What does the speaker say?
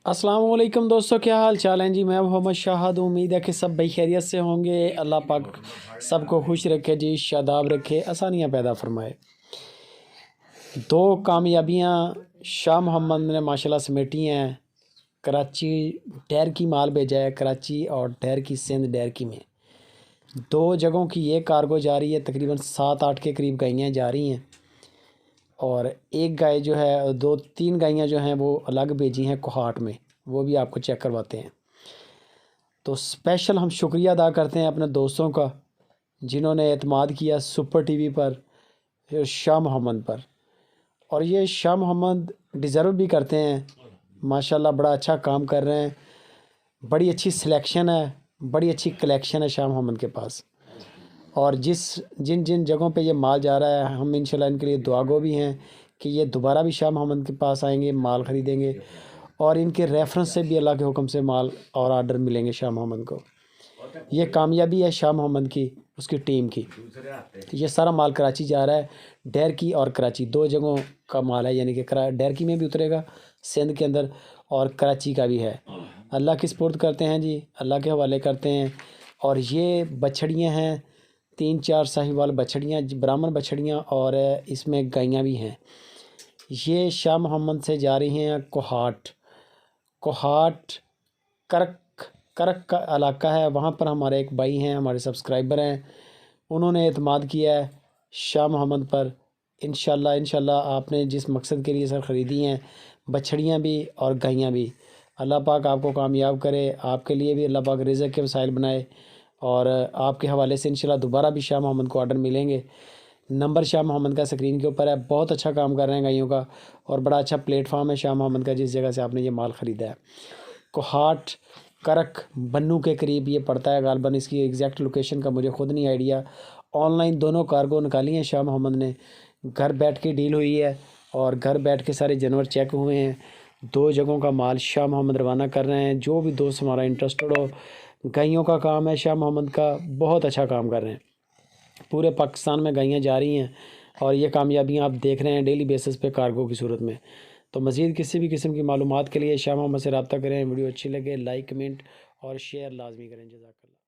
अस्सलाम वालेकुम दोस्तों, क्या हाल चाल हैं जी। मैं मोहम्मद शाहद, उम्मीद है कि सब भाई खैरियत से होंगे। अल्लाह पाक सबको खुश रखे जी, शादाब रखे, आसानियाँ पैदा फरमाए। दो कामयाबियाँ शाह मोहम्मद ने माशाल्लाह समेटी हैं। कराची डैर की माल भेजा है, कराची और डैर की सिंध डैर की में दो जगहों की ये कार्गो जा रही है। तकरीबन 7-8 के करीब गायें जा रही हैं और एक गाय जो है, 2-3 गायें जो हैं वो अलग भेजी हैं कोहाट में, वो भी आपको चेक करवाते हैं। तो स्पेशल हम शुक्रिया अदा करते हैं अपने दोस्तों का जिन्होंने एतमाद किया सुपर टीवी पर, शाह मोहम्मद पर। और ये शाह मोहम्मद डिज़र्व भी करते हैं। माशाल्लाह बड़ा अच्छा काम कर रहे हैं, बड़ी अच्छी सिलेक्शन है, बड़ी अच्छी कलेक्शन है शाह मोहम्मद के पास। और जिन जिन जगहों पे ये माल जा रहा है, हम इंशाल्लाह इनके लिए दुआगो भी हैं कि ये दोबारा भी शाह मोहम्मद के पास आएंगे, माल ख़रीदेंगे और इनके रेफरेंस से भी अल्लाह के हुक्म से माल और आर्डर मिलेंगे शाह मोहम्मद को। ये कामयाबी है शाह मोहम्मद की, उसकी टीम की। ये सारा माल कराची जा रहा है, डैर की और कराची दो जगहों का माल है, यानी कि डैर की में भी उतरेगा सिंध के अंदर और कराची का भी है। अल्लाह की सपुर्द करते हैं जी, अल्लाह के हवाले करते हैं। और ये बछड़ियाँ हैं, 3-4 साहिवाल बछड़ियाँ, ब्राह्मण बछड़ियाँ, और इसमें गायें भी हैं। ये शाह मोहम्मद से जा रही हैं कोहाट। कोहाट करक करक का इलाका है, वहाँ पर हमारे एक भाई हैं, हमारे सब्सक्राइबर हैं, उन्होंने एतमाद किया है शाह मोहम्मद पर। इंशाल्लाह आपने जिस मकसद के लिए सर ख़रीदी हैं, बछड़ियाँ भी और गायें भी, अल्लाह पाक आपको कामयाब करे। आपके लिए भी अल्लाह पाक रिज़्क़ के वसाइल बनाए और आपके हवाले से इंशाल्लाह दोबारा भी शाह मोहम्मद को आर्डर मिलेंगे। नंबर शाह मोहम्मद का स्क्रीन के ऊपर है। बहुत अच्छा काम कर रहे हैं गायों का और बड़ा अच्छा प्लेटफार्म है शाह मोहम्मद का, जिस जगह से आपने ये माल ख़रीदा है। कोहाट करक बन्नू के करीब ये पड़ता है गालबन। इसकी एग्जैक्ट लोकेशन का मुझे ख़ुद नहीं आइडिया। ऑनलाइन दोनों कार्गो निकाली हैं शाह मोहम्मद ने, घर बैठ के डील हुई है और घर बैठ के सारे जानवर चेक हुए हैं। दो जगहों का माल शाह मोहम्मद रवाना कर रहे हैं। जो भी दोस्त हमारा इंटरेस्टेड हो, गायों का काम है शाह मोहम्मद का, बहुत अच्छा काम कर रहे हैं। पूरे पाकिस्तान में गायें जा रही हैं और ये कामयाबियाँ आप देख रहे हैं डेली बेसिस पे कार्गो की सूरत में। तो मज़ीद किसी भी किस्म की मालूमात के लिए शाह मोहम्मद से रब्ता करें। वीडियो अच्छी लगे लाइक कमेंट और शेयर लाजमी करें। जज़ाकल्लाह।